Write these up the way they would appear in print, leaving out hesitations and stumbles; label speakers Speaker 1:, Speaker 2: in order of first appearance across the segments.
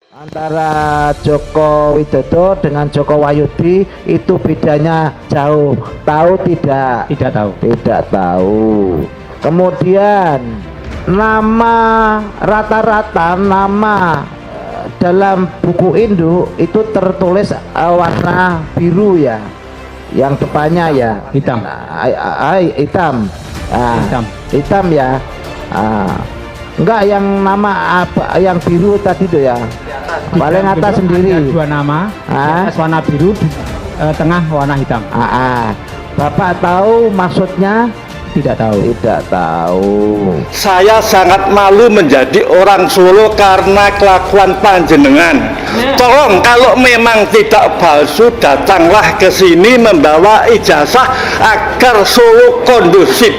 Speaker 1: Antara Joko Widodo dengan Joko Wahyudi itu bedanya jauh. Tahu tidak?
Speaker 2: Tidak tahu.
Speaker 1: Tidak tahu. Kemudian nama rata-rata nama dalam buku induk itu tertulis warna biru ya. Yang depannya ya
Speaker 2: Hitam.
Speaker 1: Hitam.
Speaker 2: Hitam.
Speaker 1: Hitam ya. Enggak, yang nama apa yang biru tadi tuh ya. Paling atas sendiri.
Speaker 2: Ada dua nama. Di atas warna biru, di tengah warna hitam.
Speaker 1: Bapak tahu maksudnya?
Speaker 2: Tidak tahu.
Speaker 1: Tidak tahu.
Speaker 3: Saya sangat malu menjadi orang Solo karena kelakuan panjenengan. Tolong kalau memang tidak palsu, datanglah ke sini membawa ijazah agar Solo kondusif.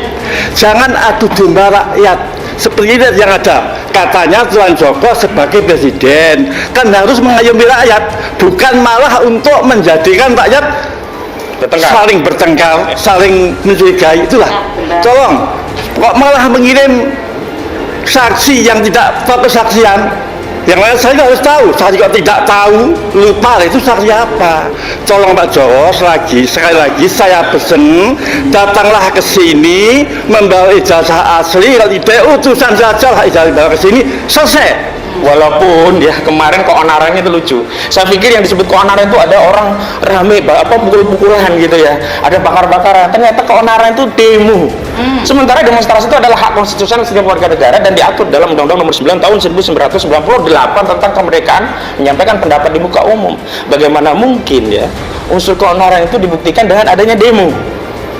Speaker 3: Jangan adu domba rakyat. Seperti yang ada, katanya Tuan Joko sebagai presiden kan harus mengayomi rakyat, bukan malah untuk menjadikan rakyat saling bertengkar, saling mencurigai. Itulah, tolong kok malah mengirim saksi yang tidak kesaksian. Yang lain saya harus tahu, saya juga tidak tahu, lupa itu saksi apa. Tolong Pak Joko, sekali lagi saya pesen, datanglah ke sini membawa ijazah asli, kalau tidak utusan saja lah ijazah bawa ke sini, selesai.
Speaker 4: Walaupun ya kemarin keonarannya itu lucu. Saya pikir yang disebut keonaran itu ada orang rame pukul-pukulan gitu ya, ada bakar-bakaran. Ternyata keonaran itu demo. Sementara demonstrasi itu adalah hak konstitusional setiap warga negara dan diatur dalam Undang-Undang Nomor 9 Tahun 1998 tentang kemerdekaan menyampaikan pendapat di muka umum. Bagaimana mungkin ya unsur keonaran itu dibuktikan dengan adanya demo?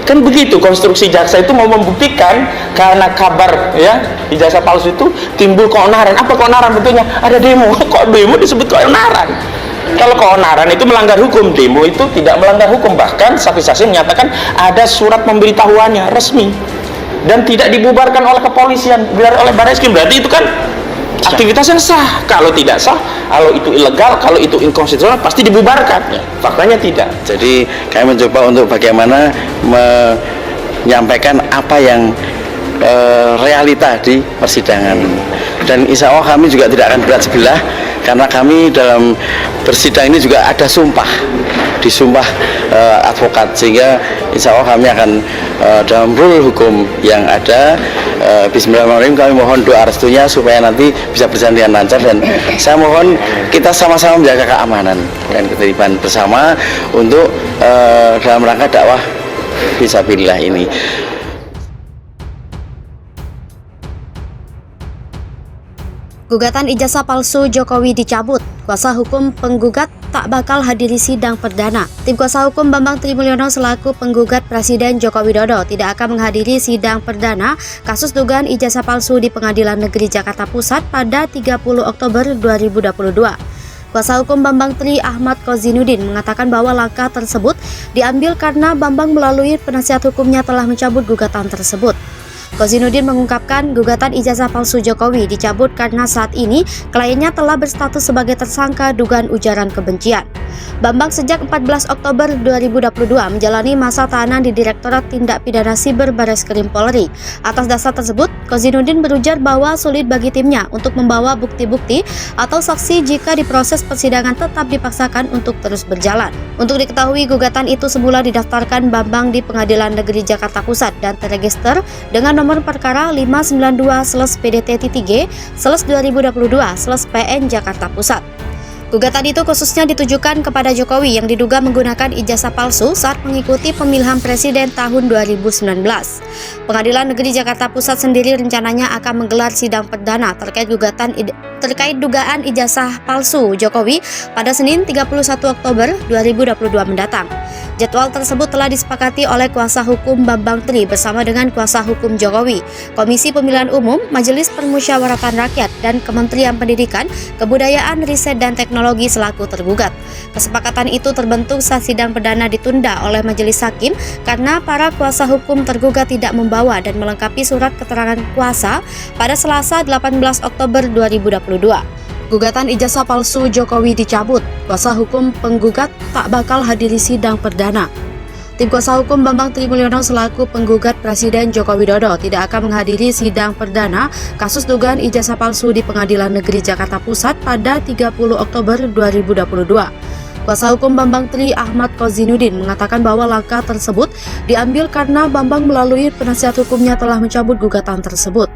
Speaker 4: Kan begitu konstruksi jaksa itu mau membuktikan karena kabar ya ijazah palsu itu timbul keonaran. Apa keonaran? Bentuknya ada demo. Kok demo disebut keonaran? Kalau keonaran itu melanggar hukum, demo itu tidak melanggar hukum. Bahkan saksi-saksi menyatakan ada surat pemberitahuannya resmi dan tidak dibubarkan oleh kepolisian, biar oleh Barreskrim. Berarti itu kan aktivitas yang sah. Kalau tidak sah, kalau itu ilegal, kalau itu inkonstitusional, pasti dibubarkan. Faktanya tidak.
Speaker 3: Jadi kami mencoba untuk bagaimana menyampaikan apa yang realita di persidangan, dan insya Allah kami juga tidak akan berat sebelah karena kami dalam bersidang ini juga ada sumpah, disumpah advokat, sehingga insya Allah kami akan dalam rule hukum yang ada. Bismillahirrahmanirrahim, kami mohon doa restunya supaya nanti bisa berjalan dengan lancar, dan saya mohon kita sama-sama menjaga keamanan dan ketertiban bersama untuk dalam rangka dakwah fisabilillah ini.
Speaker 5: Gugatan ijazah palsu Jokowi dicabut. Kuasa hukum penggugat tak bakal hadiri sidang perdana. Tim kuasa hukum Bambang Trimulyono selaku penggugat Presiden Joko Widodo tidak akan menghadiri sidang perdana kasus dugaan ijazah palsu di Pengadilan Negeri Jakarta Pusat pada 30 Oktober 2022. Kuasa hukum Bambang Tri Ahmad Kozinudin mengatakan bahwa langkah tersebut diambil karena Bambang melalui penasihat hukumnya telah mencabut gugatan tersebut. Kozinudin mengungkapkan gugatan ijazah palsu Jokowi dicabut karena saat ini kliennya telah berstatus sebagai tersangka dugaan ujaran kebencian. Bambang sejak 14 Oktober 2022 menjalani masa tahanan di Direktorat Tindak Pidana Siber Barreskrim Polri. Atas dasar tersebut, Kozinudin berujar bahwa sulit bagi timnya untuk membawa bukti-bukti atau saksi jika di proses persidangan tetap dipaksakan untuk terus berjalan. Untuk diketahui, gugatan itu semula didaftarkan Bambang di Pengadilan Negeri Jakarta Pusat dan terregister dengan nomor perkara 592/PDT-2022/PN Jakarta Pusat. Gugatan itu khususnya ditujukan kepada Jokowi yang diduga menggunakan ijazah palsu saat mengikuti pemilihan presiden tahun 2019. Pengadilan Negeri Jakarta Pusat sendiri rencananya akan menggelar sidang perdana terkait dugaan ijazah palsu Jokowi pada Senin 31 Oktober 2022 mendatang. Jadwal tersebut telah disepakati oleh kuasa hukum Bambang Tri bersama dengan kuasa hukum Jokowi, Komisi Pemilihan Umum, Majelis Permusyawaratan Rakyat, dan Kementerian Pendidikan, Kebudayaan, Riset, dan Teknologi selaku tergugat. Kesepakatan itu terbentuk saat sidang perdana ditunda oleh Majelis Hakim karena para kuasa hukum tergugat tidak membawa dan melengkapi surat keterangan kuasa pada Selasa 18 Oktober 2022. Gugatan ijazah palsu Jokowi dicabut. Kuasa hukum penggugat tak bakal hadiri sidang perdana. Tim kuasa hukum Bambang Trimulyono selaku penggugat Presiden Joko Widodo tidak akan menghadiri sidang perdana kasus dugaan ijazah palsu di Pengadilan Negeri Jakarta Pusat pada 30 Oktober 2022. Kuasa hukum Bambang Tri Ahmad Kozinudin mengatakan bahwa langkah tersebut diambil karena Bambang melalui penasihat hukumnya telah mencabut gugatan tersebut.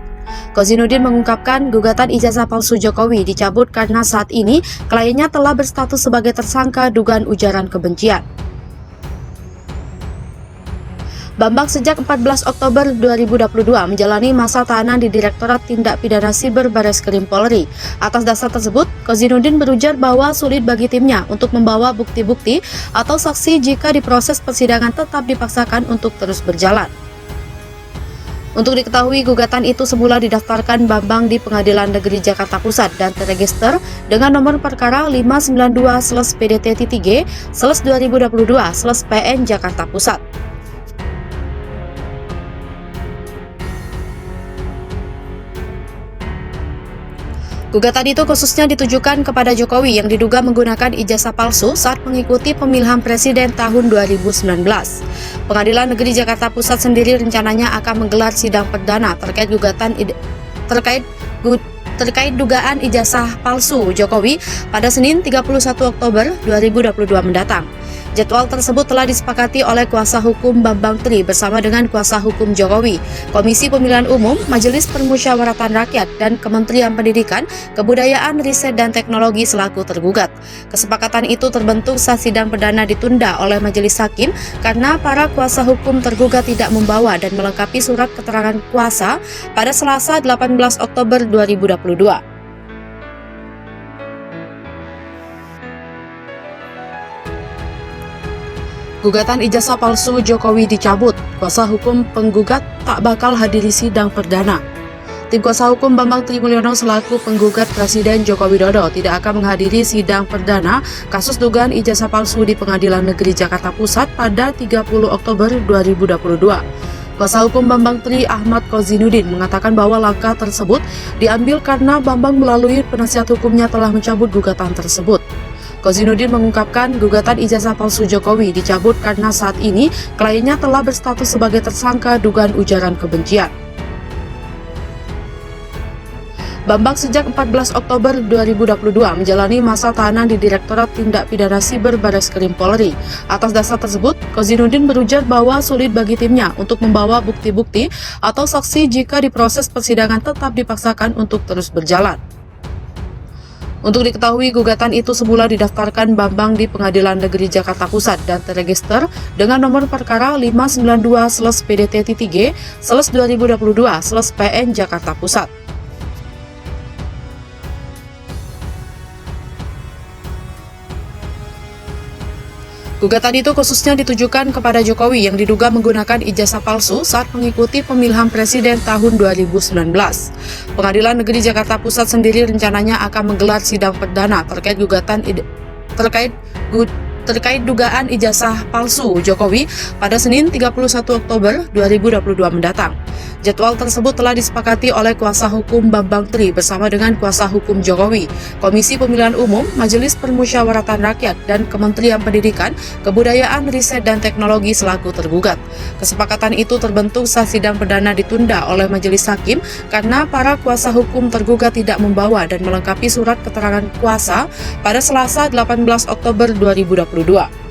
Speaker 5: Kozinudin mengungkapkan gugatan ijazah palsu Jokowi dicabut karena saat ini kliennya telah berstatus sebagai tersangka dugaan ujaran kebencian. Bambang sejak 14 Oktober 2022 menjalani masa tahanan di Direktorat Tindak Pidana Siber Bareskrim Polri. Atas dasar tersebut, Kozinudin berujar bahwa sulit bagi timnya untuk membawa bukti-bukti atau saksi jika di proses persidangan tetap dipaksakan untuk terus berjalan. Untuk diketahui, gugatan itu semula didaftarkan Bambang di Pengadilan Negeri Jakarta Pusat dan terregister dengan nomor perkara 592/PDT-3/2022/PN Jakarta Pusat. Gugatan itu khususnya ditujukan kepada Jokowi yang diduga menggunakan ijazah palsu saat mengikuti pemilihan presiden tahun 2019. Pengadilan Negeri Jakarta Pusat sendiri rencananya akan menggelar sidang perdana terkait dugaan ijazah palsu Jokowi pada Senin 31 Oktober 2022 mendatang. Jadwal tersebut telah disepakati oleh kuasa hukum Bambang Tri bersama dengan kuasa hukum Jokowi, Komisi Pemilihan Umum, Majelis Permusyawaratan Rakyat, dan Kementerian Pendidikan, Kebudayaan, Riset, dan Teknologi selaku tergugat. Kesepakatan itu terbentuk saat sidang perdana ditunda oleh Majelis Hakim karena para kuasa hukum tergugat tidak membawa dan melengkapi surat keterangan kuasa pada Selasa 18 Oktober 2022. Gugatan ijazah palsu Jokowi dicabut, kuasa hukum penggugat tak bakal hadiri sidang perdana. Tim kuasa hukum Bambang Trimulyono selaku penggugat Presiden Joko Widodo tidak akan menghadiri sidang perdana kasus dugaan ijazah palsu di Pengadilan Negeri Jakarta Pusat pada 30 Oktober 2022. Kuasa hukum Bambang Tri Ahmad Kozinudin mengatakan bahwa langkah tersebut diambil karena Bambang melalui penasihat hukumnya telah mencabut gugatan tersebut. Kozinudin mengungkapkan gugatan ijazah palsu Jokowi dicabut karena saat ini kliennya telah berstatus sebagai tersangka dugaan ujaran kebencian. Bambang sejak 14 Oktober 2022 menjalani masa tahanan di Direktorat Tindak Pidana Siber Bareskrim Polri. Atas dasar tersebut, Kozinudin berujar bahwa sulit bagi timnya untuk membawa bukti-bukti atau saksi jika di proses persidangan tetap dipaksakan untuk terus berjalan. Untuk diketahui, gugatan itu semula didaftarkan Bambang di Pengadilan Negeri Jakarta Pusat dan terregister dengan nomor perkara 592/PDT-3/2022/PN Jakarta Pusat. Gugatan itu khususnya ditujukan kepada Jokowi yang diduga menggunakan ijazah palsu saat mengikuti pemilihan presiden tahun 2019. Pengadilan Negeri Jakarta Pusat sendiri rencananya akan menggelar sidang perdana terkait dugaan ijazah palsu Jokowi pada Senin 31 Oktober 2022 mendatang. Jadwal tersebut telah disepakati oleh kuasa hukum Bambang Tri bersama dengan kuasa hukum Jokowi, Komisi Pemilihan Umum, Majelis Permusyawaratan Rakyat, dan Kementerian Pendidikan, Kebudayaan, Riset, dan Teknologi selaku tergugat. Kesepakatan itu terbentuk saat sidang perdana ditunda oleh Majelis Hakim karena para kuasa hukum tergugat tidak membawa dan melengkapi surat keterangan kuasa pada Selasa 18 Oktober 2022.